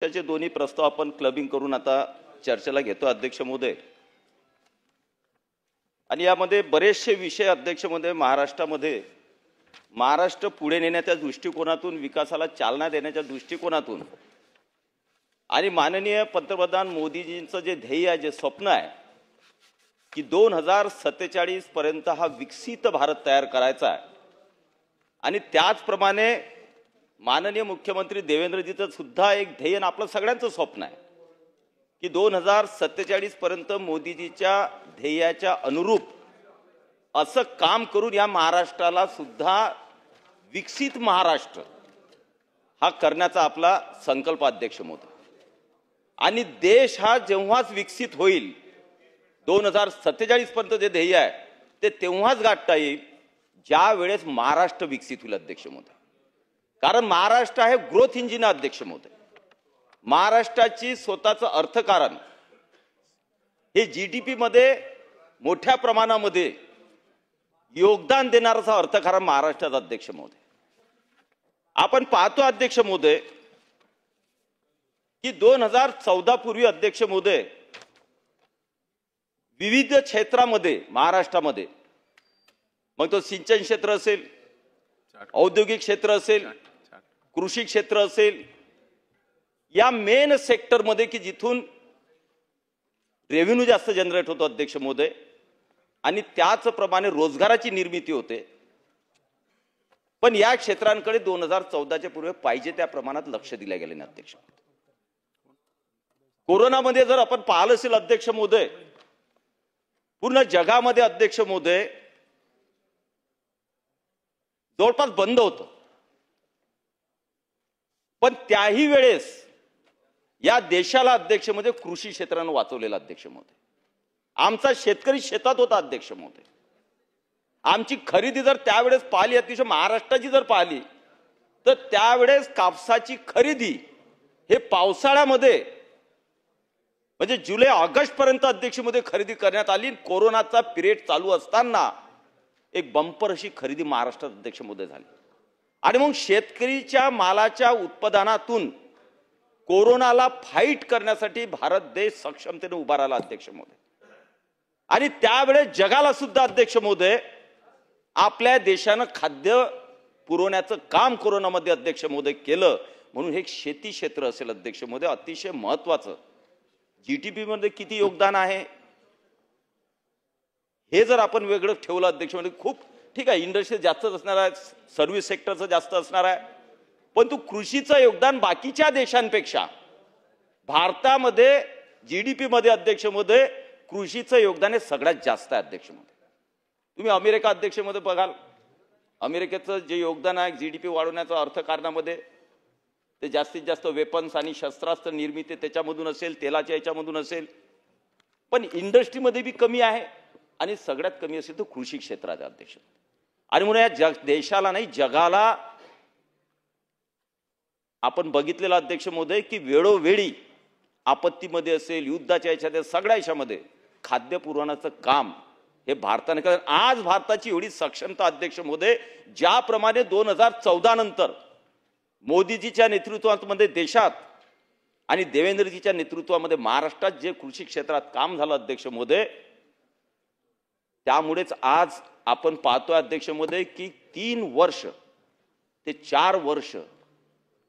त्याचे दोन्ही प्रस्ताव आपण क्लबिंग करून आता चर्चेला घेतो अध्यक्ष महोदय। आणि यामध्ये बरेचसे विषय अध्यक्ष महोदय महाराष्ट्रामध्ये महाराष्ट्र पुढे नेण्याच्या दृष्टिकोनातून विकासाला चालना देण्याच्या दृष्टिकोनातून आणि माननीय पंतप्रधान मोदीजींचं जे ध्येय आहे जे स्वप्न आहे की 2047 पर्यंत हा विकसित भारत तयार करायचा आहे आणि त्याचप्रमाणे माननीय मुख्यमंत्री देवेंद्रजींचं सुद्धा एक ध्येय आणि आपलं सगळ्यांचं स्वप्न आहे की 2047 पर्यंत मोदीजीच्या ध्येयाच्या अनुरूप असं काम करून या महाराष्ट्राला सुद्धा विकसित महाराष्ट्र हा करण्याचा आपला संकल्प अध्यक्ष महोदय। आणि देश हा जेव्हाच विकसित होईल 2047 पर्यंत जे ध्येय आहे ते तेव्हाच गाठता येईल ज्या वेळेस महाराष्ट्र विकसित होईल अध्यक्ष महोदय। कारण महाराष्ट्र आहे ग्रोथ इंजिन अध्यक्ष महोदय। महाराष्ट्राची स्वतःचं अर्थकारण हे जीडीपी मध्ये मोठ्या प्रमाणामध्ये योगदान देणारं अर्थकारण महाराष्ट्राचं अध्यक्ष महोदय। आपण पाहतो अध्यक्ष महोदय की 2014 पूर्वी अध्यक्ष महोदय विविध क्षेत्रामध्ये महाराष्ट्रामध्ये मग तो सिंचन क्षेत्र असेल, औद्योगिक क्षेत्र असेल, कृषी क्षेत्र असेल, या मेन सेक्टर मध्ये की जिथून रेव्हेन्यू जास्त जनरेट होतो अध्यक्ष महोदय आणि त्याचप्रमाणे रोजगाराची निर्मिती होते। पण या क्षेत्रांकडे 2014च्या पूर्वी पाहिजे त्या प्रमाणात लक्ष दिले गेले नाही अध्यक्ष। कोरोनामध्ये जर आपण पाहिलं असेल अध्यक्ष महोदय पूर्ण जगामध्ये अध्यक्ष महोदय जवळपास बंद होतं, पण त्याही वेळेस या देशाला अध्यक्ष महोदय कृषी क्षेत्रानं वाचवलेलं अध्यक्ष महोदय। आमचा शेतकरी शेतात होता अध्यक्ष महोदय। आमची खरेदी जर त्यावेळेस पाहिली अतिशय महाराष्ट्राची जर पाहिली तर त्यावेळेस कापसाची खरेदी हे पावसाळ्यामध्ये म्हणजे जुलै ऑगस्ट पर्यंत अध्यक्ष महोदय खरेदी करण्यात आली। कोरोनाचा पिरियड चालू असताना एक बंपर अशी खरेदी महाराष्ट्रात अध्यक्ष महोदय झाली आणि मग शेतकरीच्या मालाच्या उत्पादनातून कोरोनाला फाईट करण्यासाठी भारत देश सक्षमतेने उभा राहिला अध्यक्ष महोदय। आणि त्यावेळेस जगाला सुद्धा अध्यक्ष महोदय आपल्या देशानं खाद्य पुरवण्याचं काम कोरोनामध्ये अध्यक्ष महोदय केलं। म्हणून हे शेती क्षेत्र असेल अध्यक्ष महोदय अतिशय महत्त्वाचं जीडीपी मध्ये किती योगदान आहे हे जर आपण वेगळं ठेवलं अध्यक्ष महोदय खूप ठीक आहे, इंडस्ट्री जास्तच असणार आहे, सर्व्हिस सेक्टरचं जास्त असणार आहे, परंतु कृषीचं योगदान बाकीच्या देशांपेक्षा भारतामध्ये जीडीपी मध्ये अध्यक्ष महोदय कृषीचं योगदान हे सगळ्यात जास्त आहे अध्यक्ष महोदय। तुम्ही अमेरिका अध्यक्ष महोदय बघाल अमेरिकेचं जे योगदान आहे जीडीपी वाढवण्याचं अर्थकारणामध्ये ते जास्तीत जास्त वेपन्स आणि शस्त्रास्त्र निर्मिती त्याच्यामधून असेल, तेलाच्या याच्यामधून असेल, पण इंडस्ट्रीमध्ये बी कमी आहे आणि सगळ्यात कमी असेल तर कृषी क्षेत्रात अध्यक्ष। आणि म्हणून या देशाला नाही जगाला आपण बघितलेलं अध्यक्ष महोदय की वेळोवेळी आपत्तीमध्ये असेल युद्धाच्या याच्यात सगळ्या याच्यामध्ये खाद्य पुरवण्याचं काम हे भारताने केलं। आज भारताची एवढी सक्षमता अध्यक्ष महोदय ज्याप्रमाणे 2014 नंतर मोदीजीच्या नेतृत्वामध्ये देशात आणि देवेंद्रजीच्या नेतृत्वामध्ये महाराष्ट्रात जे कृषी क्षेत्रात काम झालं अध्यक्ष महोदय त्यामुळेच आज आपण पाहतोय अध्यक्ष महोदय की 3 वर्ष ते 4 वर्ष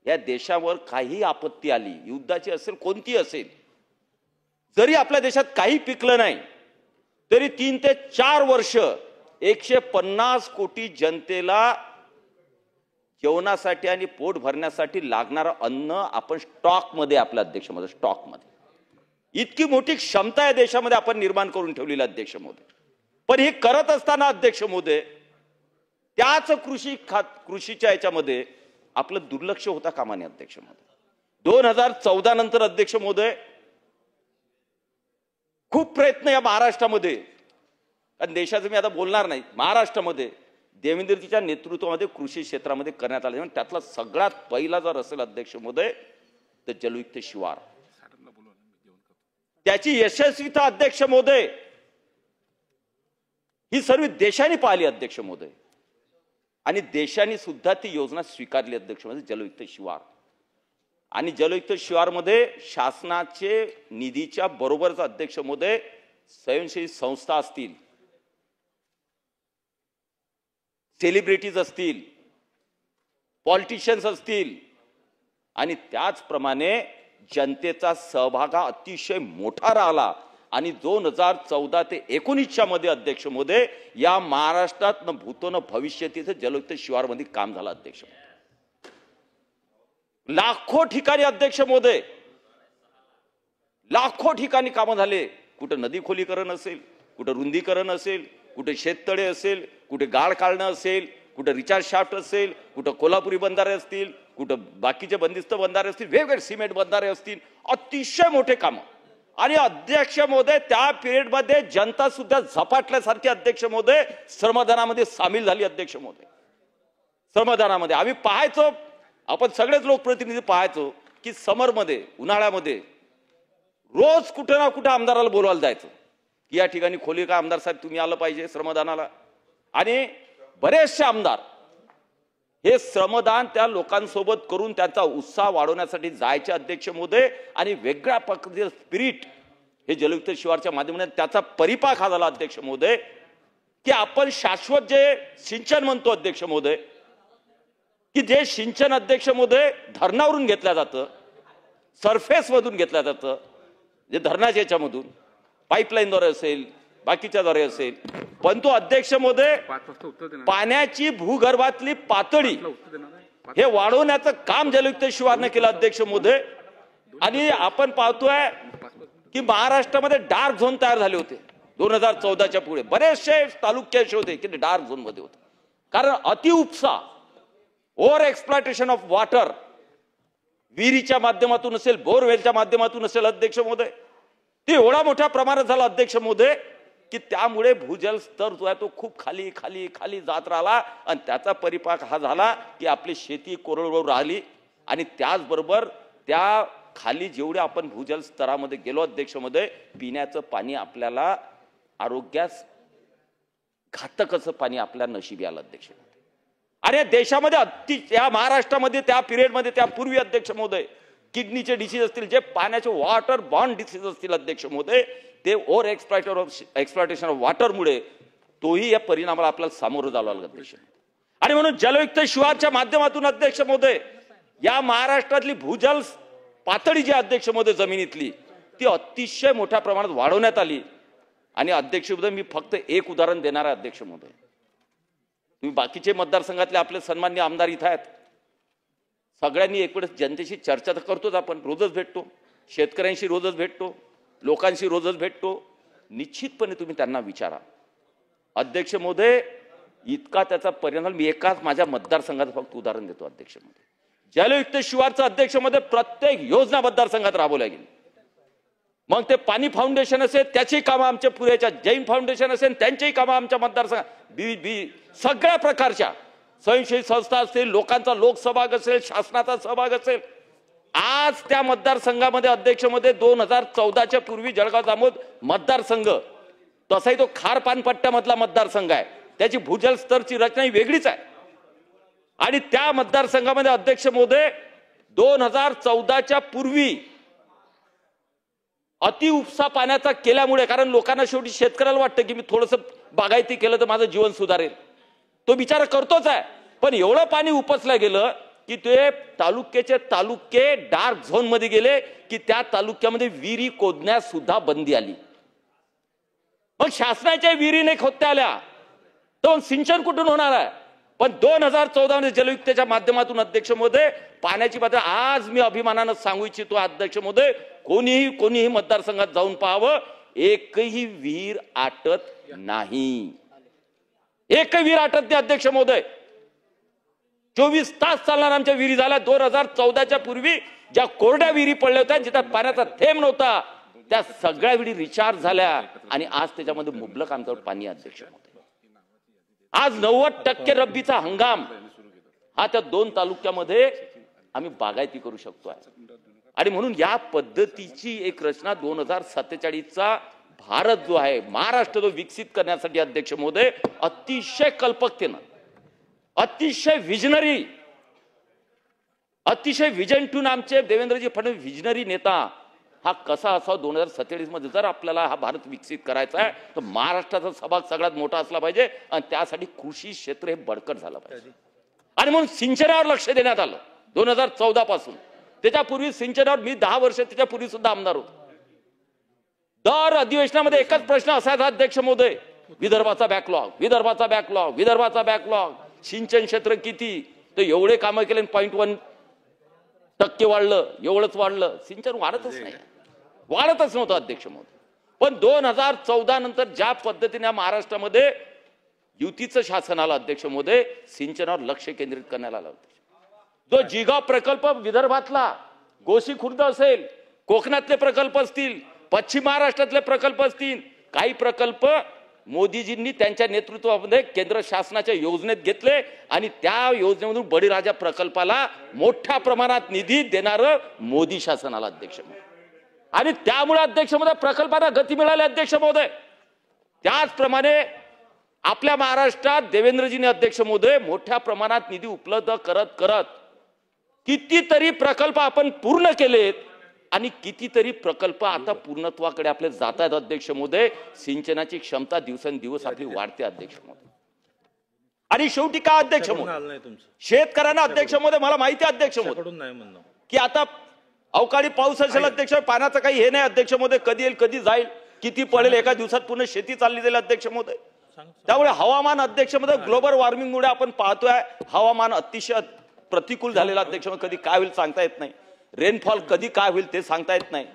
या देशावर काही आपत्ती आली युद्धाची असेल कोणती असेल जरी आपल्या देशात काही पिकलं नाही तरी 3 ते 4 वर्ष 150 कोटी जनतेला जेवणासाठी आणि पोट भरण्यासाठी लागणारं अन्न आपण स्टॉक मध्ये आपल्या अध्यक्ष महोदय स्टॉक मध्ये इतकी मोठी क्षमता या देशामध्ये आपण निर्माण करून ठेवलेली अध्यक्ष महोदय। पण हे करत असताना अध्यक्ष महोदय त्याच कृषीच्या याच्यामध्ये आपलं दुर्लक्ष होता कामा नये अध्यक्ष महोदय। 2014 नंतर अध्यक्ष महोदय खूप प्रयत्न या महाराष्ट्रामध्ये आणि देशाचं मी आता बोलणार नाही महाराष्ट्रामध्ये देवेंद्रजीच्या नेतृत्वामध्ये कृषी क्षेत्रामध्ये करण्यात आले। त्यातला सगळ्यात पहिला जर असेल अध्यक्ष महोदय तर जलयुक्त शिवार त्याची यशस्वीता अध्यक्ष महोदय ही सर्व देशाने पाहिली अध्यक्ष महोदय आणि देशाने सुद्धा ती योजना स्वीकारली अध्यक्ष महोदय जलयुक्त शिवार। आणि जलयुक्त शिवारमध्ये शासनाचे निधीच्या बरोबरच अध्यक्ष महोदय स्वयंसेवी संस्था असतील, सेलिब्रिटीज असतील, पॉलिटिशियन्स असतील आणि त्याचप्रमाणे जनतेचा सहभाग अतिशय मोठा राहिला आणि 2014 ते 19 मध्ये अध्यक्ष महोदय या महाराष्ट्रात न भूतो न भविष्यतीचं जलयुक्त शिवारमध्ये काम झालं अध्यक्ष. लाखो ठिकाणी अध्यक्ष महोदय, लाखो ठिकाणी कामं झाले. कुठं नदी खोलीकरण असेल, कुठं रुंदीकरण असेल, कुठे शेततळे असेल, कुठे गाळ काढणं असेल, कुठं रिचार्ज शाफ्ट असेल, कुठं कोल्हापुरी बंधारे असतील, कुठं बाकीचे बंदिस्त बंधारे असतील, वेगवेगळे सिमेंट बंधारे असतील, अतिशय मोठे कामं. आणि अध्यक्ष महोदय त्या पिरियडमध्ये जनता सुद्धा झपाटल्यासारखी अध्यक्ष महोदय श्रमदानामध्ये सामील झाली. अध्यक्ष महोदय श्रमदानामध्ये आम्ही पाहायचो, आपण सगळेच लोकप्रतिनिधी पाहायचो की समरमध्ये, उन्हाळ्यामध्ये रोज कुठे ना कुठे आमदाराला बोलवायला जायचं की या ठिकाणी खोली का आमदार साहेब तुम्ही आलं पाहिजे श्रमदानाला. आणि बरेचसे आमदार हे श्रमदान त्या लोकांसोबत करून त्यांचा उत्साह वाढवण्यासाठी जायचे अध्यक्ष महोदय. आणि वेगळ्या प्रकारचे स्पिरिट हे जलयुक्त शिवारच्या माध्यमातून त्याचा परिपाक हा झाला अध्यक्ष महोदय की आपण शाश्वत जे सिंचन म्हणतो अध्यक्ष महोदय, की जे सिंचन अध्यक्ष महोदय धरणावरून घेतलं जातं, सरफेस मधून घेतलं जातं, जे धरणाच्या याच्यामधून पाईपलाईनद्वारे असेल, बाकीच्याद्वारे असेल, पण तो अध्यक्ष महोदय पाण्याची भूगर्भातली पातळी हे वाढवण्याचं काम जलयुक्त शिवारने केलं अध्यक्ष महोदय. आणि आपण पाहतोय की महाराष्ट्रामध्ये डार्क झोन तयार झाले होते 2014च्या पुढे. बरेचसे तालुके असे होते की डार्क झोन मध्ये होते, कारण अतिउपसा, ओव्हर एक्सप्लॉयटेशन ऑफ वॉटर, विहिरीच्या माध्यमातून असेल, बोरवेलच्या माध्यमातून असेल अध्यक्ष महोदय, ते एवढा मोठ्या प्रमाणात झाला अध्यक्ष महोदय की त्यामुळे भूजल स्तर जो आहे तो खूप खाली खाली खाली जात राहिला. आणि त्याचा परिपाक हा झाला की आपली शेती कोरडवाहू राहिली. आणि त्याचबरोबर त्या खाली जेवढे आपण भूजल स्तरामध्ये गेलो अध्यक्ष महोदय, पिण्याचं पाणी आपल्याला आरोग्यास घातक असं पाणी आपल्या नशिबी आलं अध्यक्ष महोदय. आणि देशामध्ये या महाराष्ट्रामध्ये त्या पिरियडमध्ये त्या पूर्वी अध्यक्ष महोदय किडनीचे डिसीज असतील, जे पाण्याचे वॉटर बॉर्न डिसीज असतील अध्यक्ष महोदय, ते ओव्हर एक्सप्लॉयटेशन ऑफ वॉटरमुळे तोही या परिणामाला आपल्याला सामोरं जावं लागलं अध्यक्ष. आणि म्हणून जलयुक्त शिवारच्या माध्यमातून अध्यक्ष महोदय या महाराष्ट्रातली भूजल पातळी जी अध्यक्ष महोदय जमिनीतली ती अतिशय मोठ्या प्रमाणात वाढवण्यात आली. आणि अध्यक्ष महोदय मी फक्त एक उदाहरण देणार आहे अध्यक्ष महोदय. तुम्ही बाकीचे मतदारसंघातले आपले सन्माननीय आमदार इथं आहेत, सगळ्यांनी एकवेळेस जनतेशी चर्चा तर करतोच, आपण रोजच भेटतो, शेतकऱ्यांशी रोजच भेटतो, लोकांशी रोजच भेटतो. निश्चितपणे तुम्ही त्यांना विचारा अध्यक्ष महोदय, इतका त्याचा परिणाम. मी एकाच माझ्या मतदारसंघाचं फक्त उदाहरण देतो अध्यक्ष महोदय. जलयुक्त शिवारचं अध्यक्ष महोदय प्रत्येक योजना मतदारसंघात राबवल्या गेली. मग ते पाणी फाउंडेशन असेल त्याची कामं आमच्या पुऱ्याच्या, जैन फाउंडेशन असेल त्यांचीही कामं आमच्या मतदारसंघात, सगळ्या प्रकारच्या स्वयंसेवी संस्था असतील, लोकांचा लोकसहभाग असेल, शासनाचा सहभाग असेल. आज त्या मतदारसंघामध्ये अध्यक्ष मध्ये 2014च्या पूर्वी जळगाव जामोद मतदारसंघ तसाही तो खार पानपट्ट्यामधला मतदारसंघ आहे, त्याची भूजल स्तरची रचना ही वेगळीच आहे. आणि त्या मतदारसंघामध्ये अध्यक्ष महोदय 2014च्या पूर्वी अतिउपसा पाण्याचा केल्यामुळे, कारण लोकांना शेवटी शेतकऱ्याला वाटतं की मी थोडंसं बागायती केलं तर माझं जीवन सुधारेल, तो बिचारा करतोच आहे. पण एवढं पाणी उपसलं गेलं की ते तालुक्याचे तालुके डार्क झोन मध्ये गेले की त्या तालुक्यामध्ये विहिरी खोदण्यास सुद्धा बंदी आली. मग शासनाच्या विहिरी नाही खोदता आल्या तर सिंचन कुठून होणार आहे. पण 2014 मध्ये जलयुक्तच्या माध्यमातून अध्यक्ष महोदय पाण्याची पातळी, आज मी अभिमानानं सांगू इच्छितो अध्यक्ष महोदय, कोणीही मतदारसंघात जाऊन पाहावं, एकही विहीर आटत नाही, एकही विहीर आटत नाही अध्यक्ष महोदय. 24 तास चालणार आमच्या विहिरी झाल्या. 2014च्या पूर्वी ज्या कोरड्या विहिरी पडल्या होत्या, जिथं पाण्याचा थेंब नव्हता, त्या सगळ्या विहिरी रिचार्ज झाल्या आणि आज त्याच्यामध्ये मुबलक आमच्यावर पाणी अध्यक्ष महोदय. आज 90% रब्बीचा हंगाम हा त्या 2 तालुक्यामध्ये आम्ही बागायती करू शकतो. आणि म्हणून या पद्धतीची एक रचना 2047चा भारत जो आहे, महाराष्ट्र जो विकसित करण्यासाठी अध्यक्ष महोदय अतिशय कल्पकतेनं, अतिशय विजनरी, अतिशय विजन टून आमचे देवेंद्रजी फडणवीस विजनरी नेता हा कसा असावा 2047 मध्ये जर आपल्याला हा भारत विकसित करायचा आहे तर महाराष्ट्राचा सहभाग सगळ्यात मोठा असला पाहिजे आणि त्यासाठी कृषी क्षेत्र हे बळकट झालं पाहिजे आणि म्हणून सिंचनावर लक्ष देण्यात आलं 2014 पासून. त्याच्यापूर्वी सिंचनावर मी 10 वर्ष त्याच्यापूर्वी सुद्धा आमदार होतो. दर अधिवेशनामध्ये एकच प्रश्न असायचा अध्यक्ष महोदय, विदर्भाचा बॅकलॉग सिंचन क्षेत्र किती, तर एवढे कामं केले 0.1% वाढलं, एवढंच वाढलं. सिंचन वाढतच नव्हतं अध्यक्ष महोदय. पण 2014 नंतर ज्या पद्धतीने महाराष्ट्रामध्ये युतीचं शासन आलं अध्यक्ष महोदय, सिंचनावर लक्ष केंद्रित करण्यात आलं होतं. जो जिगा प्रकल्प विदर्भातला गोसी खुर्द असेल, कोकणातले प्रकल्प असतील, पश्चिम महाराष्ट्रातले प्रकल्प असतील, काही प्रकल्प मोदीजींनी त्यांच्या नेतृत्वामध्ये केंद्र शासनाच्या योजनेत घेतले आणि त्या योजनेमधून बळीराजा प्रकल्पाला मोठ्या प्रमाणात निधी देणारं मोदी शासन आलं अध्यक्ष महोदय. आणि त्यामुळे अध्यक्ष महोदय प्रकल्पाला गती मिळाली अध्यक्ष महोदय. त्याचप्रमाणे आपल्या महाराष्ट्रात देवेंद्रजींनी अध्यक्ष महोदय मोठ्या प्रमाणात निधी उपलब्ध करत कितीतरी प्रकल्प आपण पूर्ण केलेत आणि कितीतरी प्रकल्प आता पूर्णत्वाकडे आपले जात आहेत अध्यक्ष महोदय. सिंचनाची क्षमता दिवसेंदिवस आपली वाढते अध्यक्ष महोदय. आणि शेवटी का अध्यक्ष महोदय शेतकऱ्यांना अध्यक्ष महोदय मला माहिती आहे अध्यक्ष महोदय की आता अवकाळी पाऊस असेल अध्यक्ष, पाण्याचं काही हे नाही अध्यक्ष महोदय, कधी येईल कधी जाईल, किती पडेल, एका दिवसात पूर्ण शेती चालली जाईल अध्यक्ष महोदय. त्यामुळे हवामान अध्यक्ष महोदय ग्लोबल वॉर्मिंगमुळे आपण पाहतोय हवामान अतिशय प्रतिकूल झालेलं अध्यक्ष महोदय. कधी काय होईल सांगता येत नाही, रेनफॉल कधी काय होईल ते सांगता येत नाही.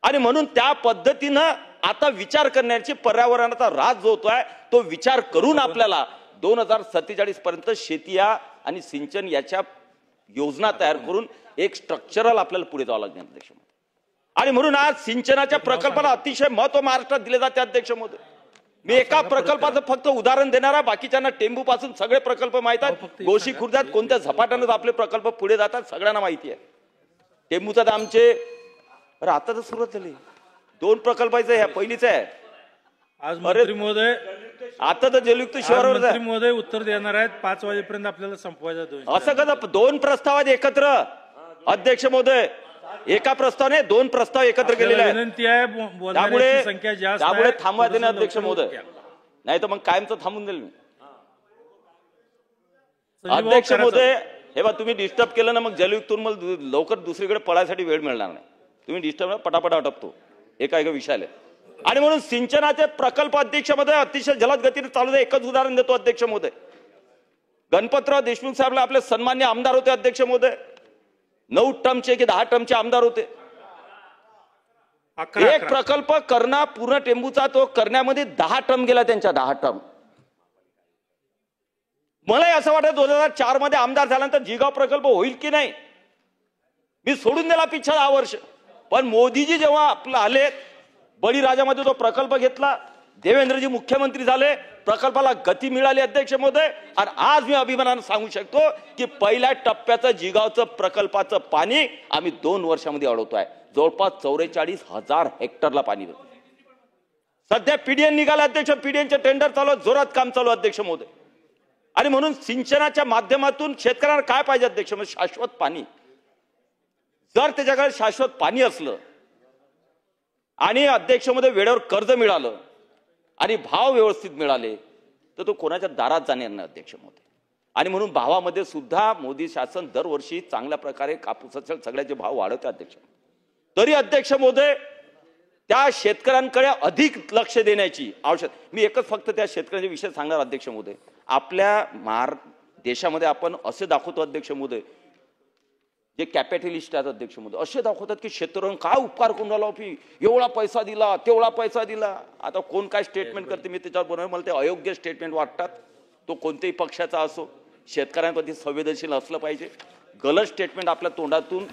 आणि म्हणून त्या पद्धतीनं आता विचार करण्याची पर्यावरणाचा ऱ्हास जो होतोय तो विचार करून आपल्याला 2047 पर्यंत शेती आणि सिंचन याच्या योजना तयार करून एक स्ट्रक्चरल आपल्याला पुढे जावं लागणार अध्यक्ष महोदय. आणि म्हणून आज सिंचनाच्या प्रकल्पाला अतिशय महत्व महाराष्ट्रात दिले जाते अध्यक्ष महोदय. मी एका प्रकल्पाचं फक्त उदाहरण देणार आहे, बाकीच्यांना टेंबू पासून सगळे प्रकल्प माहित आहेत. गोशी खुर्दात कोणत्या झपाट्यानं आपले प्रकल्प पुढे जातात सगळ्यांना माहिती आहे. टेंबूचा आमचे आता तर सुरुवात झाली 2 प्रकल्पाचं ह्या पहिलीच आहे. आज मंत्री महोदय आता तर जलयुक्त शिवारावर मंत्री महोदय उत्तर देणार आहेत. 5 वाजेपर्यंत आपल्याला संपवायचं. असं कसं 2 प्रस्ताव आहेत एकत्र अध्यक्ष महोदय, एका प्रस्तावाने 2 प्रस्ताव एकत्र केलेले आहेत. विनंती आहे, बोलण्याची संख्या जास्त आहे, त्यामुळे थांबवा देणे अध्यक्ष महोदय, नाही तर मग कायमचं थांबून देईल मी अध्यक्ष महोदय. हे बा तुम्ही डिस्टर्ब केलं ना मग जलयुक्तून मला लवकर दुसरीकडे पळायसाठी वेळ मिळणार नाही. तुम्ही डिस्टर्ब पटापट आटपतो एका विषयाला. आणि म्हणून सिंचनाचे प्रकल्प अध्यक्ष महोदय अतिशय जलद गतीने चालू आहे. एकच उदाहरण देतो अध्यक्ष महोदय, गणपतराव देशमुख साहेबला आपले सन्मान्य आमदार होते अध्यक्ष महोदय, 9 टर्मचे की 10 टर्मचे आमदार होते. एक प्रकल्प करणा पूर्ण टेंबूचा तो करण्यामध्ये 10 टर्म गेला त्यांच्या 10 टर्म. मलाही असं वाटतं 2004 मध्ये आमदार झाल्यानंतर जिगाव प्रकल्प होईल की नाही, मी सोडून दिला पिछा 10 वर्ष. पण मोदीजी जेव्हा आपलं आले बळीराजामध्ये तो प्रकल्प घेतला, देवेंद्रजी मुख्यमंत्री झाले, प्रकल्पाला गती मिळाली अध्यक्ष महोदय. आणि आज मी अभिमानाने सांगू शकतो की पहिल्या टप्प्याचं जिगावचं प्रकल्पाचं पाणी आम्ही 2 वर्षामध्ये अडवतोय. जवळपास 44,000 हेक्टरला पाणी देतो. सध्या पीडीएन निघाला अध्यक्ष, पीडीएनचे टेंडर चालू, जोरात काम चालू अध्यक्ष महोदय. आणि म्हणून सिंचनाच्या माध्यमातून शेतकऱ्यांना काय पाहिजे अध्यक्ष महोदय, शाश्वत पाणी. जर त्याच्याकडे शाश्वत पाणी असलं आणि अध्यक्ष महोदय वेळेवर कर्ज मिळालं आणि भाव व्यवस्थित मिळाले तर तो कोणाच्या दारात जाणार नाही अध्यक्ष महोदय. आणि म्हणून भावामध्ये सुद्धा मोदी शासन दरवर्षी चांगल्या प्रकारे कापूसाचे सगळ्याचे भाव वाढवते अध्यक्ष. तरी अध्यक्ष महोदय त्या शेतकऱ्यांकडे अधिक लक्ष देण्याची आवश्यकता. मी एकच फक्त त्या शेतकऱ्यांच्या विषय सांगणार अध्यक्ष महोदय. आपल्या देशामध्ये आपण असे दाखवतो अध्यक्ष महोदय, जे कॅपिटलिस्ट आहेत अध्यक्ष महोदय, असे दाखवतात की शेतकऱ्यांना काय उपकार करून राहिला, एवढा पैसा दिला तेवढा पैसा दिला. आता कोण काय स्टेटमेंट करते मी त्याच्यावर बनवून मला ते अयोग्य स्टेटमेंट वाटतात. तो कोणत्याही पक्षाचा असो, शेतकऱ्यांप्रती संवेदनशील असलं पाहिजे. गलत स्टेटमेंट आपल्या तोंडातून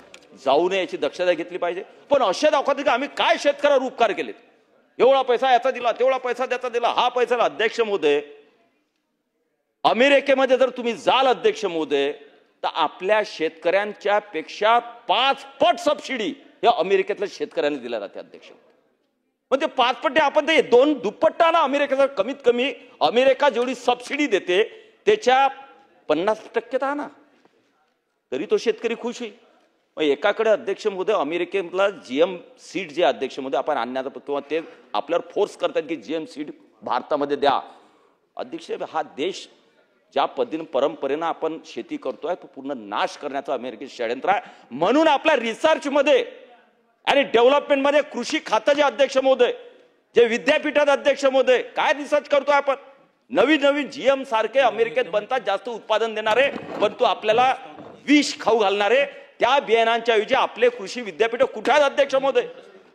जाऊ नये याची दक्षता घेतली पाहिजे. पण असे दाखवतात की आम्ही काय शेतकऱ्यावर उपकार केलेत, एवढा पैसा याचा दिला तेवढा पैसा त्याचा दिला. हा पैसा अध्यक्ष महोदय अमेरिकेमध्ये जर तुम्ही जाल अध्यक्ष महोदय तर आपल्या शेतकऱ्यांच्या पेक्षा 5 पट सबसिडी या अमेरिकेतल्या शेतकऱ्यांना दिल्या जाते अध्यक्ष. म्हणजे 5 पट आपण ते 2 दुप्पट्टा ना अमेरिकेचा, कमीत कमी अमेरिका जेवढी सबसिडी देते त्याच्या 50% ना, तरी तो शेतकरी खुश होईल. मग एकाकडे अध्यक्ष महोदय अमेरिकेला जीएम सीट जे अध्यक्ष महोदय आपण आणण्याचा किंवा ते आपल्यावर फोर्स करतात की जीएम सीट भारतामध्ये द्या. अध्यक्ष हा देश ज्या पद्धतीने परंपरेनं आपण शेती करतोय तो पूर्ण नाश करण्याचा अमेरिकेचं षडयंत्र आहे. म्हणून आपल्या रिसर्चमध्ये आणि डेव्हलपमेंटमध्ये कृषी खातं जे अध्यक्ष महोदय, जे विद्यापीठात अध्यक्ष महोदय काय रिसर्च करतोय आपण. नवीन नवीन जीएम सारखे अमेरिकेत बनतात जास्त उत्पादन देणारे, पण तो आपल्याला विष खाऊ घालणारे त्या बियाणांच्या ऐवजी आपले कृषी विद्यापीठ कुठे आहेत अध्यक्ष महोदय.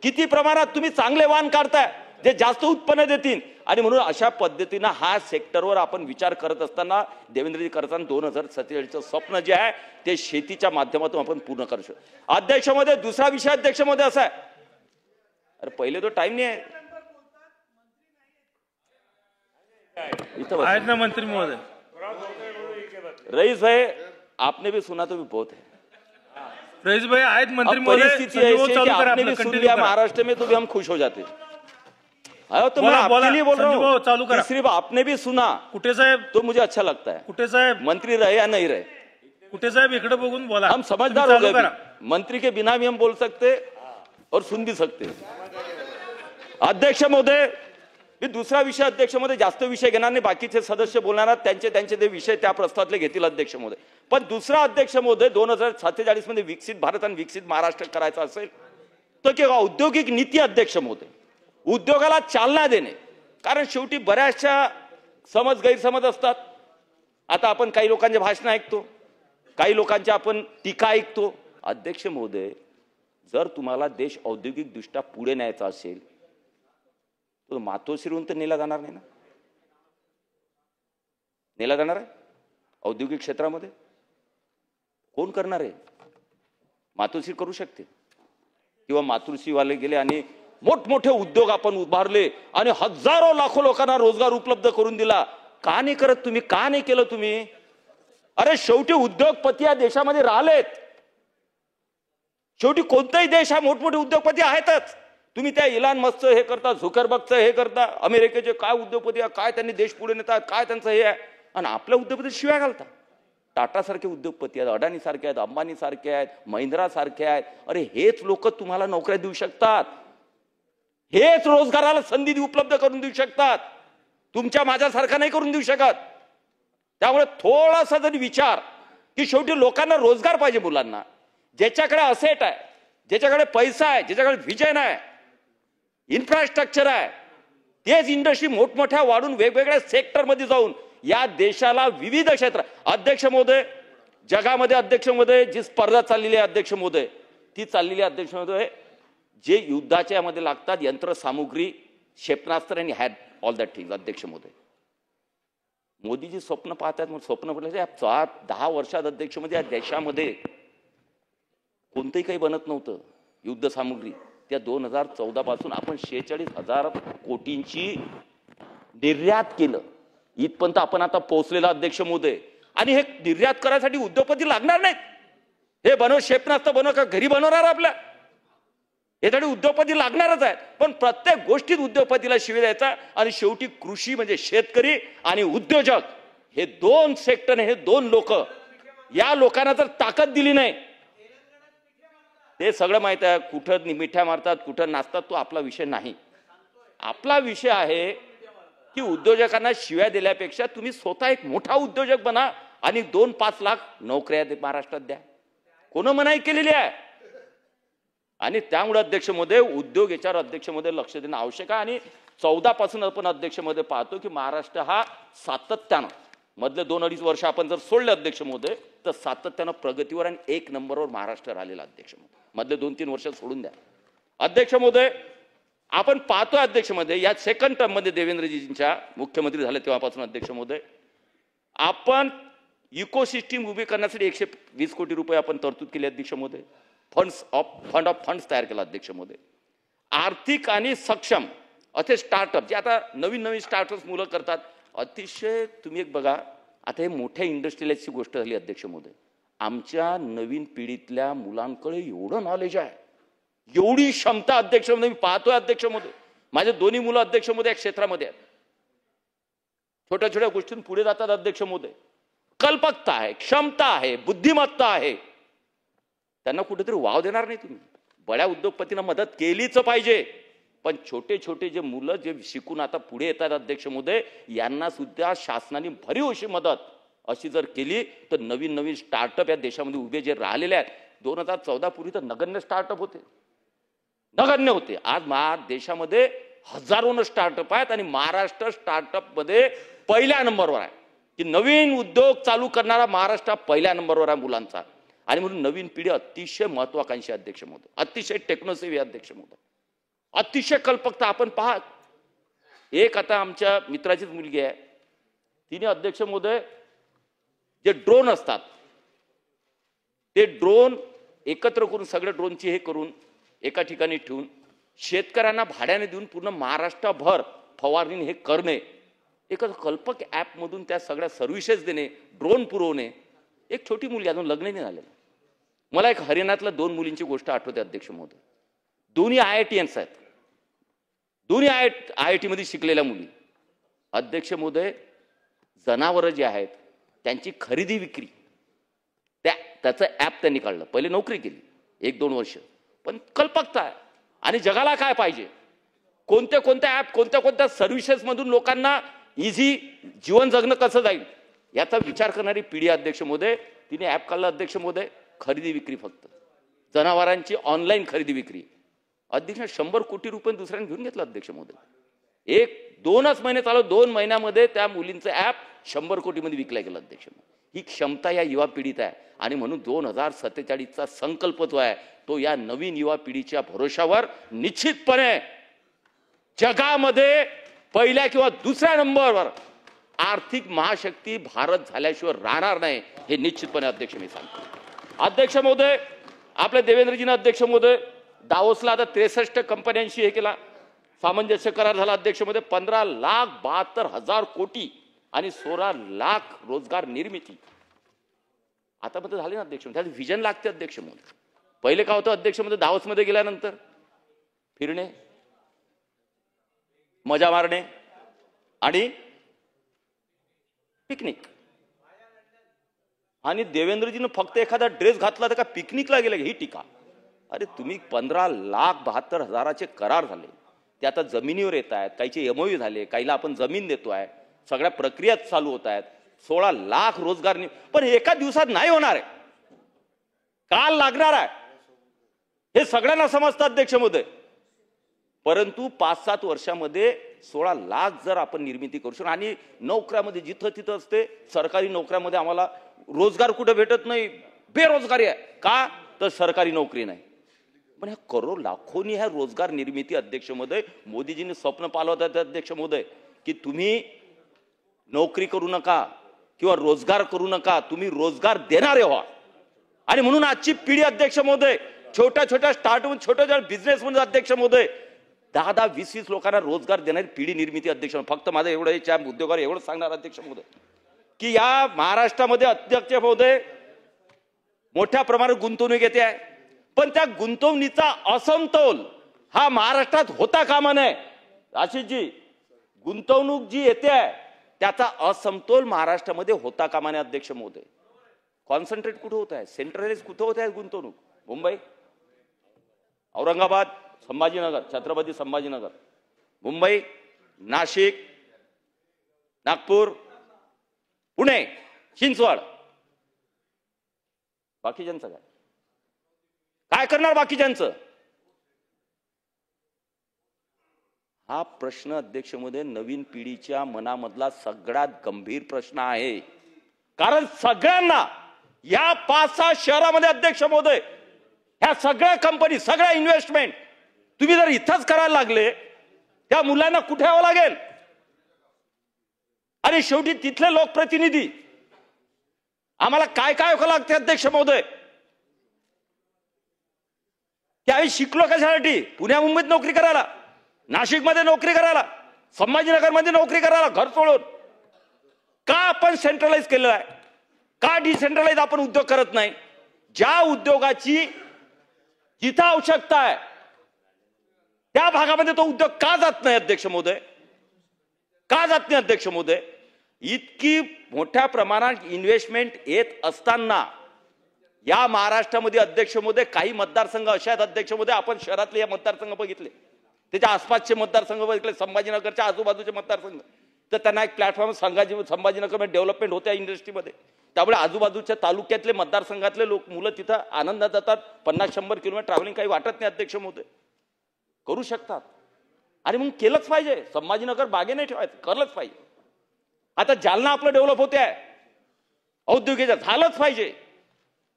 किती प्रमाणात तुम्ही चांगले वाण काढताय जे जास्त उत्पन्न देतील. आणि म्हणून अशा पद्धतीनं हा सेक्टरवर आपण विचार करत असताना देवेंद्रजी करताना 2047चं स्वप्न जे आहे ते शेतीच्या माध्यमातून आपण पूर्ण करू शकतो. अध्यक्ष महोदय दुसरा विषय अध्यक्ष महोदय असा आहे, अरे पहिले तो टाइम नाही आहे आहेत ना मंत्री महोदय. रईस भाई आपने भी सुना तो भी बहुत है. रईस भाई आहेत मंत्री महोदय. परिस्थिति ऐसी है कि आपने भी सुन लिया महाराष्ट्र में तो भी हम खुश हो जाते. तो मैं आपके लिए बोल रहा हूँ, चालू करा. सिर्फ आपने भी सुना कुठे साहेब, तो मुझे अच्छा लगता है. कुठे साहेब, मंत्री रहे या नहीं रहे, कुठे साहेब इकडे बघून बोला. हम समझदार हो गए. मंत्री के बिना भी हम बोल सकते और सुन भी सकते. अध्यक्ष महोदय मी दुसरा विषय अध्यक्ष महोदय जास्त विषय घेणार नाही, बाकीचे सदस्य बोलणार त्यांचे त्यांचे ते विषय त्या प्रस्तावातले घेतील अध्यक्ष महोदय. पण दुसरा अध्यक्ष महोदय 2047 मध्ये विकसित भारत आणि विकसित महाराष्ट्र करायचा असेल तर की औद्योगिक नीती अध्यक्ष महोदय, उद्योगाला चालना देणे. कारण शेवटी बऱ्याचशा समज गैरसमज असतात. आता आपण काही लोकांचे भाषण ऐकतो, काही लोकांच्या आपण टीका ऐकतो. अध्यक्ष महोदय जर तुम्हाला देश औद्योगिक दृष्ट्या पुढे न्यायचा असेल तर मातोश्रीहून तर नेला जाणार नाही ना. नेला जाणार आहे औद्योगिक क्षेत्रामध्ये कोण करणार आहे. मातोश्री करू शकते किंवा मातोश्रीवाले गेले आणि मोठमोठे उद्योग आपण उभारले आणि हजारो लाखो लोकांना रोजगार उपलब्ध करून दिला. का नाही करत तुम्ही, का नाही केलं तुम्ही. अरे शेवटी उद्योगपती या देशामध्ये राहिलेत. शेवटी कोणताही देश हा मोठमोठे उद्योगपती आहेतच. तुम्ही त्या इलॉन मस्कचं हे करता, झुकरबर्गचं हे करता, अमेरिकेचे काय उद्योगपती काय त्यांनी देश पुढे नेतात, काय त्यांचं हे आहे. आणि आपल्या उद्योगपती शिवाय घालता. टाटा सारखे उद्योगपती आहेत, अडाणी सारखे आहेत, अंबानी सारखे आहेत, महिंद्रा सारखे आहेत. अरे हेच लोक तुम्हाला नोकऱ्या देऊ शकतात, हेच रोजगाराला संधी उपलब्ध करून देऊ शकतात. तुमच्या माझ्यासारखा नाही करून देऊ शकत. त्यामुळे थोडासा जरी विचार की शेवटी लोकांना रोजगार पाहिजे. मुलांना ज्याच्याकडे असेट आहे, ज्याच्याकडे पैसा आहे, ज्याच्याकडे व्हिजन आहे, इन्फ्रास्ट्रक्चर आहे, तेच इंडस्ट्री मोठमोठ्या वाढून वेगवेगळ्या सेक्टरमध्ये जाऊन या देशाला विविध क्षेत्र. अध्यक्ष महोदय जगामध्ये अध्यक्ष महोदय जी स्पर्धा चाललेली आहे अध्यक्ष महोदय, ती चाललेली आहे अध्यक्ष महोदय जे युद्धाच्या मध्ये लागतात, यंत्रसामुग्री, क्षेपणास्त्र आणि हॅड ऑल दॅट थिंग्स. अध्यक्ष महोदय मोदीजी स्वप्न पाहतात. मग स्वप्न पडलं 10 वर्षात अध्यक्ष मध्ये या देशामध्ये कोणतंही काही बनत नव्हतं युद्ध सामुग्री. त्या 2014 पासून आपण 46,000 कोटींची निर्यात केलं. इथपर्यंत आपण आता पोहोचलेला अध्यक्ष महोदय. आणि हे निर्यात करायसाठी उद्योगपती लागणार नाहीत. हे बनव, क्षेपणास्त्र बनव का घरी बनवणार आपल्या, यासाठी उद्योगपती लागणारच आहेत. पण प्रत्येक गोष्टीत उद्योगपतीला शिवी द्यायचा. आणि शेवटी कृषी म्हणजे शेतकरी आणि उद्योजक हे दोन सेक्टर, हे दोन लोक, या लोकांना जर ताकद दिली नाही, ते सगळं माहित आहे. कुठं मिठ्या मारतात, कुठं नाचतात, तो आपला विषय नाही. आपला विषय आहे की उद्योजकांना शिव्या दिल्यापेक्षा तुम्ही स्वतः एक मोठा उद्योजक बना आणि 2-5 लाख नोकऱ्या महाराष्ट्रात द्या. कोण मनाई केलेली आहे. आणि त्यामुळे अध्यक्ष महोदय उद्योग याच्यावर अध्यक्ष महोदय लक्ष देणं आवश्यक आहे. आणि 14 पासून आपण अध्यक्ष महोदय पाहतो की महाराष्ट्र हा सातत्यानं मधले 2-2.5 वर्ष आपण जर सोडले अध्यक्ष महोदय तर सातत्यानं प्रगतीवर आणि 1 नंबरवर महाराष्ट्र राहिलेला अध्यक्ष महोदय. मधले 2-3 वर्ष सोडून द्या अध्यक्ष महोदय. आपण पाहतोय अध्यक्ष महोदय या सेकंड टर्म मध्ये देवेंद्रजींच्या मुख्यमंत्री झाले तेव्हापासून अध्यक्ष महोदय आपण इकोसिस्टीम उभी करण्यासाठी 120 कोटी रुपये आपण तरतूद केली अध्यक्ष महोदय. फंड ऑफ फंड्स तयार केला अध्यक्ष महोदय. आर्थिक आणि सक्षम असे स्टार्टअप जे आता नवीन स्टार्टअप्स मुलं करतात. अतिशय तुम्ही एक बघा, आता हे मोठ्या इंडस्ट्रियलाइजची गोष्ट झाली अध्यक्ष महोदय. आमच्या नवीन पिढीतल्या मुलांकडे एवढं नॉलेज आहे, एवढी क्षमता अध्यक्ष महोदय मी पाहतोय अध्यक्ष महोदय. माझे दोन्ही मुलं अध्यक्ष महोदय या क्षेत्रामध्ये आहेत. छोट्या छोट्या गोष्टींनी पुढे जातात अध्यक्ष महोदय. कल्पकता आहे, क्षमता आहे, बुद्धिमत्ता आहे. त्यांना कुठेतरी वाव देणार नाही तुम्ही. बड्या उद्योगपतींना मदत केलीच पाहिजे, पण छोटे छोटे जे मुलं जे शिकून आता पुढे येतात अध्यक्ष महोदय, यांना सुद्धा शासनाने भरीव अशी मदत अशी जर केली तर नवीन नवीन स्टार्टअप या देशामध्ये उभे जे राहिलेले आहेत. 2014 पूर्वी तर नगण्य स्टार्टअप होते, नगण्य होते. आज देशामध्ये हजारोनं स्टार्टअप आहेत आणि महाराष्ट्र स्टार्टअप मध्ये पहिल्या नंबरवर आहे. की नवीन उद्योग चालू करणारा महाराष्ट्र पहिल्या नंबरवर आहे मुलांचा. आणि म्हणून नवीन पिढी अतिशय महत्वाकांक्षी अध्यक्ष महोदय, अतिशय टेक्नोसेव्ही अध्यक्ष महोदय, अतिशय कल्पकता. आपण पहा, एक आता आमच्या मित्राचीच मुलगी आहे, तिने अध्यक्ष महोदय जे ड्रोन असतात ते ड्रोन एकत्र करून सगळे ड्रोनची हे करून एका ठिकाणी ठेवून शेतकऱ्यांना भाड्याने देऊन पूर्ण महाराष्ट्रभर फवारणी हे करणे, एक कल्पक ॲप मधून त्या सगळ्या सर्व्हिसेस देणे, ड्रोन पुरवणे. एक छोटी मुलगी अजून लग्न नाही झालेलं. मला एक हरियाणातल्या 2 मुलींची गोष्ट आठवते अध्यक्ष महोदय. दोन्ही IITians आहेत, दोन्ही IIT मध्ये शिकलेल्या मुली. अध्यक्ष महोदय, जनावरं जे आहेत त्यांची खरेदी विक्री त्याचं ॲप त्यांनी काढलं. पहिले नोकरी केली 1-2 वर्ष, पण कल्पकता आहे. आणि जगाला काय पाहिजे, कोणत्या कोणत्या ॲप, कोणत्या कोणत्या सर्व्हिसेस मधून लोकांना इझी जीवन जगणं कसं जाईल याचा विचार करणारी पिढी अध्यक्ष महोदय. तिने ॲप काढलं अध्यक्ष महोदय, खरेदी विक्री, फक्त जनावरांची ऑनलाईन खरेदी विक्री. अध्यक्ष 100 कोटी रुपये दुसऱ्याने घेऊन घेतलं अध्यक्ष महोदय. 1-2च महिने चालू, 2 महिन्यामध्ये त्या मुलींचं ॲप 100 कोटीमध्ये विकलं गेलं अध्यक्ष. ही क्षमता या युवा पिढीत आहे. आणि म्हणून 2047चा संकल्प जो आहे तो या नवीन युवा पिढीच्या भरोशावर निश्चितपणे जगामध्ये पहिल्या किंवा दुसऱ्या नंबरवर आर्थिक महाशक्ती भारत झाल्याशिवाय राहणार नाही, हे निश्चितपणे अध्यक्ष मी सांगतो. अध्यक्ष महोदय, आपल्या देवेंद्रजीनं अध्यक्ष महोदय दावोसला आता 63 कंपन्यांशी हे केला, सामंजस्य करार झाला अध्यक्ष महोदय. 15,72,000 कोटी आणि 16 लाख रोजगार निर्मिती आतापर्यंत झाले ना अध्यक्ष. त्याचं व्हिजन लागते अध्यक्ष महोदय. पहिले काय होतं अध्यक्ष महोदय, दावोसमध्ये गेल्यानंतर फिरणे, मजा मारणे आणि पिकनिक. आणि देवेंद्रजीनं फक्त एखादा ड्रेस घातला तर का पिकनिकला गेले, ही टीका. अरे तुम्ही 15,72,000चे करार झाले, ते आता जमिनीवर येत आहेत, काहीचे MOU झाले, काहीला आपण जमीन देतोय, सगळ्या प्रक्रिया चालू होत आहेत. 16 लाख रोजगार पण एका दिवसात नाही होणार आहे, काल लागणार आहे, हे सगळ्यांना समजतं अध्यक्ष महोदय. परंतु 5-7 वर्षामध्ये 16 लाख जर आपण निर्मिती करू शकतो. आणि नोकऱ्यामध्ये जिथं तिथं असते, सरकारी नोकऱ्यामध्ये आम्हाला रोजगार कुठे भेटत नाही, बेरोजगारी आहे. का तर सरकारी नोकरी नाही. पण ह्या करोड लाखोनी ह्या रोजगार निर्मिती अध्यक्ष महोदय, मोदीजींनी स्वप्न पाळवत आहेत अध्यक्ष महोदय की तुम्ही नोकरी करू नका किंवा रोजगार करू नका, तुम्ही रोजगार देणारे व्हा. आणि म्हणून आजची पिढी अध्यक्ष महोदय छोट्या छोट्या स्टार्टअप, छोट्या बिझनेस मध्ये अध्यक्ष महोदय 10-20 लोकांना रोजगार देणारी पिढी निर्मिती अध्यक्ष. फक्त माझं एवढं या उद्योगावर एवढं सांगणार अध्यक्ष महोदय की या महाराष्ट्रामध्ये अध्यक्ष महोदय मोठ्या प्रमाणात गुंतवणूक येते आहे, पण त्या गुंतवणुकीचा असमतोल हा महाराष्ट्रात होता कामा नये. आशिषजी, गुंतवणूक जी येते आहे त्याचा असमतोल महाराष्ट्रामध्ये होता कामा नये अध्यक्ष महोदय. कॉन्सन्ट्रेट कुठं होत आहे, सेंट्रलाइज कुठं होत आहे गुंतवणूक? मुंबई, औरंगाबाद, संभाजीनगर, छत्रपती संभाजीनगर, मुंबई, नाशिक, नागपूर, पुणे, चिंचवड. बाकीच्यांचं काय करणार बाकीच्यांचं? हा प्रश्न अध्यक्ष महोदय नवीन पिढीच्या मनामधला सगळ्यात गंभीर प्रश्न आहे. कारण सगळ्यांना या 5-6 शहरामध्ये अध्यक्ष महोदय ह्या सगळ्या कंपनी, सगळ्या इन्व्हेस्टमेंट तुम्ही जर इथंच करायला लागले, त्या मुलांना कुठे यावं लागेल? आणि शेवटी तिथले लोकप्रतिनिधी आम्हाला काय काय लागते अध्यक्ष महोदय? की आम्ही शिकलो कशासाठी? पुण्या मुंबईत नोकरी करायला, नाशिकमध्ये नोकरी करायला, संभाजीनगरमध्ये नोकरी करायला, घर सोडून. का आपण सेंट्रलाइज केलं आहे? का डिसेंट्रलाइज आपण उद्योग करत नाही? ज्या उद्योगाची जिथं आवश्यकता आहे त्या भागामध्ये तो उद्योग का जात नाही अध्यक्ष महोदय? का जात नाही अध्यक्ष महोदय? इतकी मोठ्या प्रमाणात इन्व्हेस्टमेंट येत असताना या महाराष्ट्रामध्ये अध्यक्ष महोदय काही मतदारसंघ असे आहेत अध्यक्ष महोदय, आपण शहरातले या मतदारसंघ बघितले, त्याच्या आसपासचे मतदारसंघ बघितले, संभाजीनगरच्या आजूबाजूचे मतदारसंघ, तर त्यांना एक प्लॅटफॉर्म संभाजीनगरमध्ये डेव्हलपमेंट होत्या इंडस्ट्रीमध्ये, त्यामुळे आजूबाजूच्या तालुक्यातले मतदारसंघातले लोक मुलं तिथं आनंदात जातात. 50-100 किलोमीटर ट्रॅव्हलिंग काही वाटत नाही अध्यक्ष महोदय, करू शकतात. आणि मग केलंच पाहिजे, संभाजीनगर बागे नाही ठेवायचं, करलंच पाहिजे. आता जालना आपलं डेव्हलप होते आहे औद्योगिक, झालंच पाहिजे.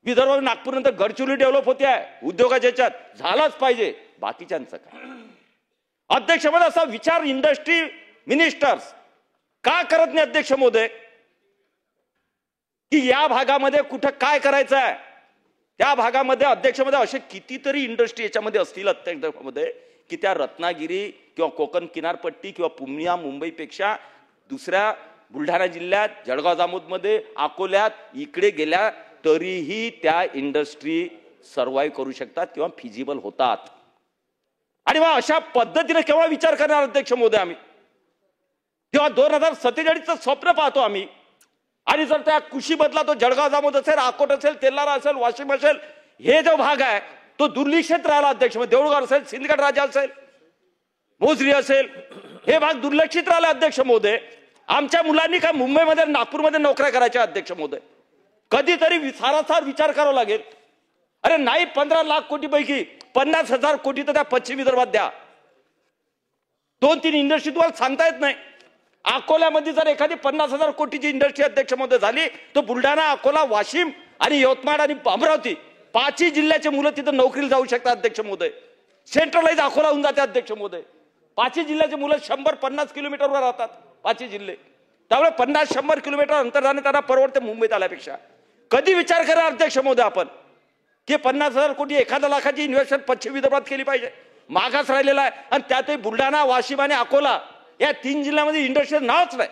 विदर्भ नागपूरनंतर गडचिरोली डेव्हलप होते आहे उद्योगाच्या याच्यात, झालंच पाहिजे. बाकीच्यांचं काय अध्यक्ष महोदय, असा विचार इंडस्ट्री मिनिस्टर्स का करत नाही अध्यक्ष महोदय, की या भागामध्ये कुठं काय करायचं आहे, त्या भागामध्ये अध्यक्ष महोदय असे कितीतरी इंडस्ट्री याच्यामध्ये असतील अध्यक्ष महोदय, की त्या रत्नागिरी किंवा कोकण किनारपट्टी किंवा पुण्या मुंबईपेक्षा दुसऱ्या बुलढाणा जिल्ह्यात, जळगाव जामोदमध्ये, अकोल्यात इकडे गेल्या तरीही त्या इंडस्ट्री सर्व्हाइव्ह करू शकतात किंवा फिजिबल होतात. आणि मग अशा पद्धतीने केव्हा विचार करणार अध्यक्ष महोदय आम्ही, तेव्हा 2047चं स्वप्न पाहतो आम्ही. आणि जर त्या कृषी बदला तो जळगाव जामोद असेल, अकोट असेल, तेलारा असेल, वाशिम असेल, हे जो भाग आहे तो दुर्लक्षित राहिला अध्यक्ष महोदय. देऊळगाव असेल, सिंदखेड राजा असेल, मोजरी असेल, हे भाग दुर्लक्षित राहिला अध्यक्ष महोदय. आमच्या मुलांनी काय मुंबईमध्ये नागपूरमध्ये नोकऱ्या करायच्या अध्यक्ष महोदय, कधीतरी सारासार विचार करावा लागेल. अरे नाही, 15 लाख कोटी पैकी 50,000 कोटी तर त्या पश्चिम विदर्भात द्या. 2-3 इंडस्ट्री तुम्हाला सांगता येत नाही. अकोल्यामध्ये जर एखादी 50,000 कोटीची इंडस्ट्री अध्यक्ष महोदय झाली, तर बुलढाणा, अकोला, वाशिम आणि यवतमाळ आणि अमरावती 5ही जिल्ह्याचे मुलं तिथं नोकरीला जाऊ शकतात अध्यक्ष महोदय. सेंट्रलाइज अकोला होऊन जाते अध्यक्ष महोदय. 5ही जिल्ह्याचे मुलं 100-50 किलोमीटरवर राहतात 5ही जिल्हे, त्यामुळे 50-100 किलोमीटर अंतर जाणे त्यांना परवडते मुंबईत आल्यापेक्षा. कधी विचार करा अध्यक्ष महोदय आपण की 50,000 कोटी 1 लाखाची इन्व्हेस्टमेंट पश्चिम विदर्भात केली पाहिजे. मागास राहिलेला आहे, आणि त्यातही बुलढाणा, वाशिम आणि अकोला या 3 जिल्ह्यामध्ये इंडस्ट्रीयल नावच नाही.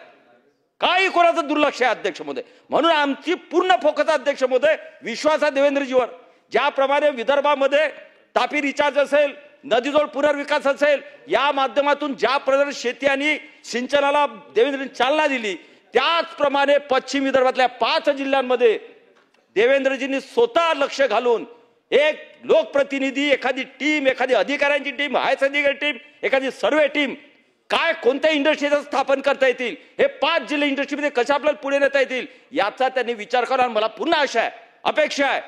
काही कोणाचं दुर्लक्ष आहे अध्यक्ष महोदय. म्हणून आमची पूर्ण फोकस अध्यक्ष महोदय विश्वास आहे देवेंद्रजीवर. ज्याप्रमाणे विदर्भामध्ये तापी रिचार्ज असेल, नदीजोड पुनर्विकास असेल, या माध्यमातून ज्या प्रकारे शेती आणि सिंचनाला देवेंद्रजींनी चालना दिली, त्याचप्रमाणे पश्चिम विदर्भातल्या 5 जिल्ह्यांमध्ये देवेंद्रजींनी स्वतः लक्ष घालून एक लोकप्रतिनिधी, एखादी टीम, एखादी अधिकाऱ्यांची टीम, हायस अधिकारी टीम, एखादी सर्वे टीम, काय कोणत्या इंडस्ट्रीचं स्थापन करता येतील, हे 5 जिल्हे इंडस्ट्रीमध्ये कशा आपल्याला पुढे नेता येतील, याचा त्यांनी विचार करा. मला पुन्हा आशा आहे, अपेक्षा आहे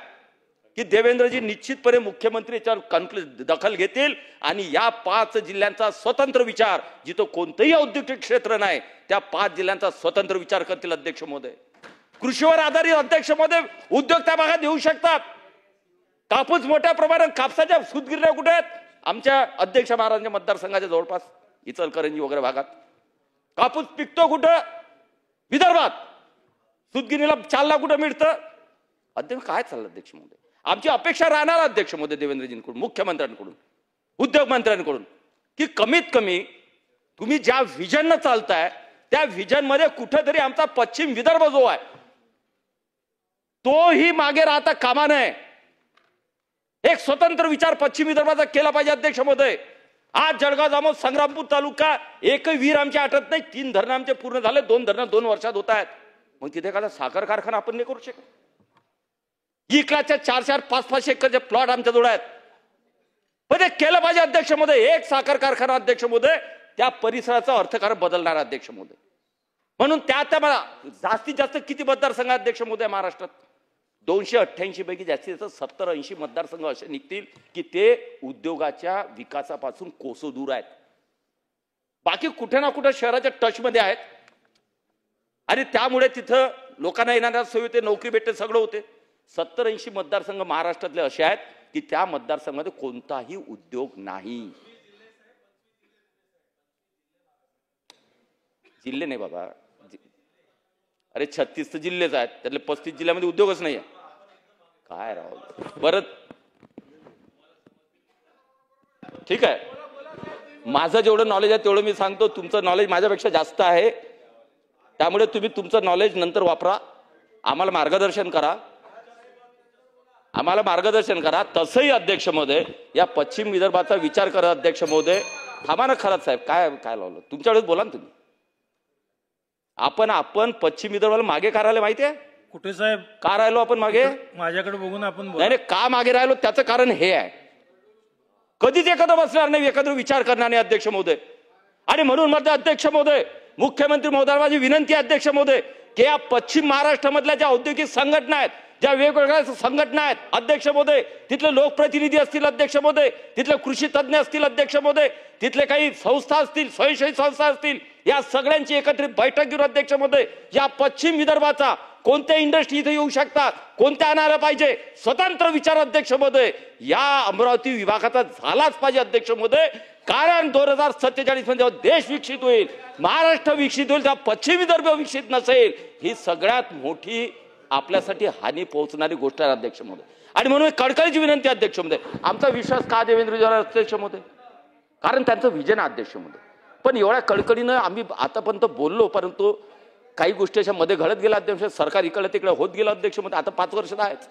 की देवेंद्रजी निश्चितपणे मुख्यमंत्री याच्यावर दखल घेतील आणि या 5 जिल्ह्यांचा स्वतंत्र विचार, जिथं कोणतंही औद्योगिक क्षेत्र नाही, त्या 5 जिल्ह्यांचा स्वतंत्र विचार करतील अध्यक्ष महोदय. कृषीवर आधारित अध्यक्ष महोदय उद्योग त्या भागात येऊ शकतात. कापूस मोठ्या प्रमाणात, कापसाच्या सूतगिरण्या कुठे आहेत? आमच्या अध्यक्ष महाराजांच्या मतदारसंघाच्या जवळपास इचलकरंजी वगैरे भागात कापूस पिकतो कुठं? विदर्भात. सूतगिरणीला चालना कुठं मिळतं? अध्यक्ष काय चाललं अध्यक्ष महोदय? आमची अपेक्षा राहणार अध्यक्ष महोदय देवेंद्रजींकडून, मुख्यमंत्र्यांकडून, उद्योग मंत्र्यांकडून, की कमीत कमी तुम्ही ज्या व्हिजननं चालताय त्या व्हिजन मध्ये कुठेतरी आमचा पश्चिम विदर्भ जो आहे तोही मागे राहता कामा नये. एक स्वतंत्र विचार पश्चिम विदर्भाचा केला पाहिजे अध्यक्ष महोदय. आज जळगाव जामोद संग्रामपूर तालुका एकही विहीर आमची आटत नाही. 3 धरणं आमचे पूर्ण झाले, 2 धरणं 2 वर्षात होत आहेत. मग तिथे एखादा साखर कारखाना आपण नाही करू शकत? इकलाच्या 4-4, 5-5 एकरचे प्लॉट आमच्या जवळ आहेत, पण ते केलं पाहिजे अध्यक्ष महोदय. एक साखर कारखाना अध्यक्ष महोदय त्या परिसराचा अर्थकारण बदलणार अध्यक्ष महोदय. म्हणून त्या जास्तीत जास्त किती मतदारसंघ अध्यक्ष महोदय महाराष्ट्रात? 288 पैकी जास्तीत जास्त 70-80 मतदारसंघ असे निघतील की ते उद्योगाच्या विकासापासून कोसो दूर आहेत. बाकी कुठे ना कुठे शहराच्या टचमध्ये आहेत आणि त्यामुळे तिथं लोकांना येणाऱ्या सोयी होते, नोकरी भेटते, सगळं होते. 70-80 मतदारसंघ महाराष्ट्रातले असे आहेत की त्या मतदारसंघामध्ये कोणताही उद्योग नाही. जिल्हे नाही बाबा, अरे 36 जिल्हेच आहेत, त्यातले 35 जिल्ह्यामध्ये उद्योगच नाही आहे. काय राव परत. ठीक आहे, माझं जेवढं नॉलेज आहे तेवढं मी सांगतो. तुमचं नॉलेज माझ्यापेक्षा जास्त आहे, त्यामुळे तुम्ही तुमचं नॉलेज नंतर वापरा. आम्हाला मार्गदर्शन करा, आम्हाला मार्गदर्शन करा. तसंही अध्यक्ष महोदय या पश्चिम विदर्भाचा विचार करा अध्यक्ष महोदय. थांबा ना खरात साहेब, काय काय लावलं तुमच्या वेळेस बोला ना तुम्ही. आपण पश्चिम विदर्भाला मागे करायला माहिती आहे? कुठे साहेब का राहिलो आपण मागे? माझ्याकडे बघून आपण नाही नाही, का मागे राहिलो त्याचं कारण हे आहे, कधीच एकत्र बसणार नाही, एकत्र विचार करणार नाही अध्यक्ष महोदय. आणि म्हणून माझं अध्यक्ष महोदय, मुख्यमंत्री महोदय, माझी विनंती आहे अध्यक्ष महोदय की या पश्चिम महाराष्ट्रामधल्या ज्या औद्योगिक संघटना आहेत, ज्या वेगवेगळ्या संघटना आहेत अध्यक्ष महोदय, तिथले लोकप्रतिनिधी असतील अध्यक्ष महोदय, तिथले कृषी तज्ञ असतील अध्यक्ष महोदय, तिथले काही संस्था असतील, स्वयंसेवी संस्था असतील, या सगळ्यांची एकत्रित बैठक घेऊन अध्यक्ष महोदय या पश्चिम विदर्भाचा कोणत्या इंडस्ट्री इथे येऊ शकतात, कोणत्या आणायला पाहिजे, स्वतंत्र विचार अध्यक्ष महोदय या अमरावती विभागाचा झालाच पाहिजे अध्यक्ष महोदय. कारण 2047 मध्ये देश विकसित होईल, महाराष्ट्र विकसित होईल, त्या पश्चिम विदर्भ विकसित नसेल, ही सगळ्यात मोठी आपल्यासाठी हानी पोहोचणारी गोष्ट आहे अध्यक्ष महोदय. आणि म्हणून कळकळीची विनंती अध्यक्ष महोदय, आमचा विश्वास का देवेंद्रजीवर अध्यक्ष महोदय, कारण त्यांचं विजन अध्यक्ष महोदय. पण एवढ्या कळकळीनं आम्ही आतापर्यंत बोललो, परंतु काही गोष्टी अशा मध्ये घडत गेल्या अध्यक्ष, सरकार इकडे तिकडे होत गेलं अध्यक्ष महोदय. आता 5 वर्ष आहेच,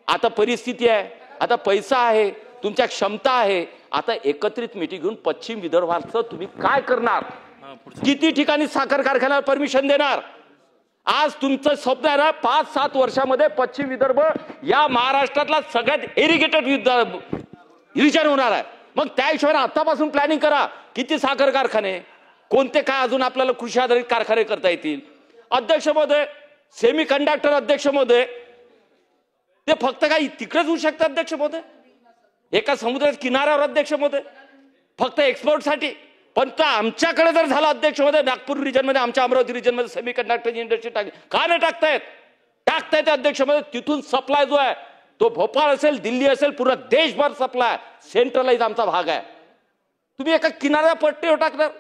आता परिस्थिती आहे, आता पैसा आहे, तुमच्या क्षमता आहे, आता एकत्रित मिटिंग घेऊन पश्चिम विदर्भाचं तुम्ही काय करणार, किती ठिकाणी साखर कारखान्याला परमिशन देणार. आज तुमचं स्वप्न आहे ना 5-7 वर्षामध्ये पश्चिम विदर्भ या महाराष्ट्रातला सगळ्यात इरिगेटेड रिजन होणार आहे. मग त्या हिशोबाने आतापासून प्लॅनिंग करा, किती साखर कारखाने, कोणते काय अजून आपल्याला कृषी आधारित कारखाने करता येतील अध्यक्ष महोदय. सेमी कंडक्टर अध्यक्ष महोदय ते फक्त काही तिकडेच होऊ शकतात अध्यक्ष महोदय, एका समुद्राच्या किनाऱ्यावर अध्यक्ष महोदय, फक्त एक्सपोर्टसाठी. पण तर आमच्याकडे जर झालं अध्यक्ष महोदय, नागपूर रिजन मध्ये, आमच्या अमरावती रिजन मध्ये सेमी कंडक्टरची इंडस्ट्री का नाही टाकतायत अध्यक्ष महोदय. तिथून सप्लाय जो आहे तो भोपाळ असेल, दिल्ली असेल, पूर्ण देशभर सप्लाय सेंट्रलाइज आमचा भाग आहे. तुम्ही एका किनाऱ्या पट्टीवर टाकणार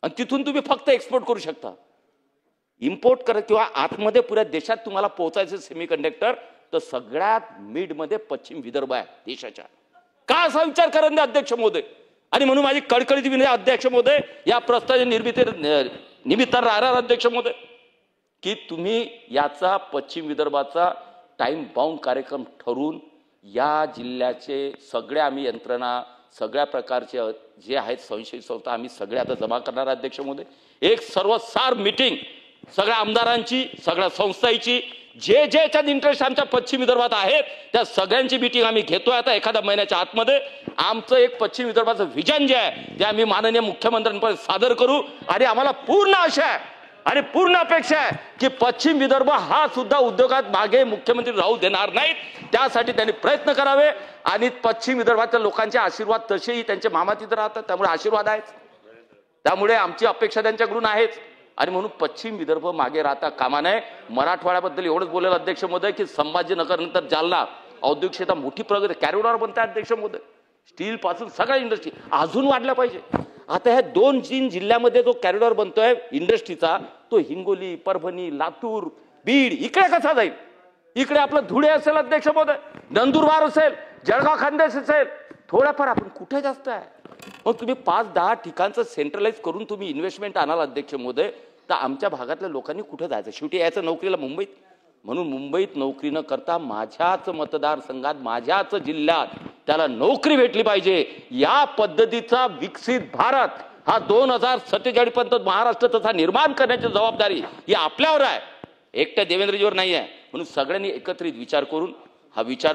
आणि तिथून तुम्ही फक्त एक्सपोर्ट करू शकता. इम्पोर्ट करत किंवा आतमध्ये पुऱ्या देशात तुम्हाला पोहोचायचं सेमी कंडक्टर, तर सगळ्यात मिड मध्ये पश्चिम विदर्भ आहे देशाच्या. का असा विचार करत नाही अध्यक्ष महोदय. आणि म्हणून माझी कळकळीची विनंती अध्यक्ष महोदय, या प्रस्तावाच्या निमित्तानं राहणार अध्यक्ष महोदय की तुम्ही याचा पश्चिम विदर्भाचा टाइम बाउंड कार्यक्रम ठरवून या जिल्ह्याचे सगळे आम्ही यंत्रणा, सगळ्या प्रकारचे जे आहेत स्वयंसेवी संस्था आम्ही सगळे आता जमा करणार अध्यक्ष महोदय. एक सर्वसार मीटिंग सगळ्या आमदारांची, सगळ्या संस्थांची, जे जे याच्यात इंटरेस्ट आमच्या पश्चिम विदर्भात आहेत त्या सगळ्यांची मीटिंग आम्ही घेतोय आता एखाद्या महिन्याच्या आतमध्ये. आमचं एक पश्चिम विदर्भाचं विजन जे आहे ते आम्ही माननीय मुख्यमंत्र्यांपर्यंत सादर करू. आणि आम्हाला पूर्ण आशा आहे आणि पूर्ण अपेक्षा आहे की पश्चिम विदर्भ हा सुद्धा उद्योगात मागे मुख्यमंत्री राहू देणार नाहीत. त्यासाठी त्यांनी प्रयत्न करावे आणि पश्चिम विदर्भाच्या लोकांचे आशीर्वाद तसेही त्यांचे मामा तिथे राहतात, त्यामुळे आशीर्वाद आहेत, त्यामुळे आमची अपेक्षा त्यांच्याकडून आहेच. आणि म्हणून पश्चिम विदर्भ मागे राहता कामा नये. मराठवाड्याबद्दल एवढंच बोलेल अध्यक्ष महोदय की संभाजीनगर नंतर जालना औद्योगिक क्षेत्रात मोठी प्रगती, कॅरिडॉर बनत आहे अध्यक्ष महोदय. स्टील पासून सगळ्या इंडस्ट्री अजून वाढल्या पाहिजे. आता ह्या 2-3 जिल्ह्यामध्ये जो कॅरिडॉर बनतोय इंडस्ट्रीचा, तो हिंगोली, परभणी, लातूर, बीड इकडे कसा जाईल. इकडे आपलं धुळे असेल अध्यक्ष महोदय, नंदुरबार असेल, जळगाव खान्देश असेल, थोडाफार आपण कुठे जास्त आहे. मग तुम्ही 5-10 ठिकाणचं सेंट्रलाइज करून तुम्ही इन्व्हेस्टमेंट आणाल अध्यक्ष महोदय, तर आमच्या भागातल्या लोकांनी कुठे जायचं. शेवटी यायचं नोकरीला मुंबईत. म्हणून मुंबईत नोकरी न करता माझ्याच मतदारसंघात, माझ्याच जिल्ह्यात त्याला नोकरी भेटली पाहिजे. या पद्धतीचा विकसित भारत हा 2047 पर्यंत महाराष्ट्र तसा निर्माण करण्याची जबाबदारी ही आपल्यावर आहे, एकट्या देवेंद्रजीवर नाही आहे. म्हणून सगळ्यांनी एकत्रित विचार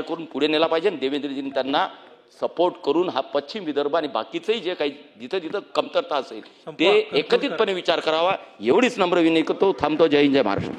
करून पुढे नेला पाहिजे. देवेंद्रजींनी त्यांना सपोर्ट करून हा पश्चिम विदर्भ आणि बाकीचंही जे काही जिथं जिथं कमतरता असेल ते एकत्रितपणे विचार करावा. एवढीच नम्र विनंती करतो. थांबतो. जय हिंद, जय महाराष्ट्र.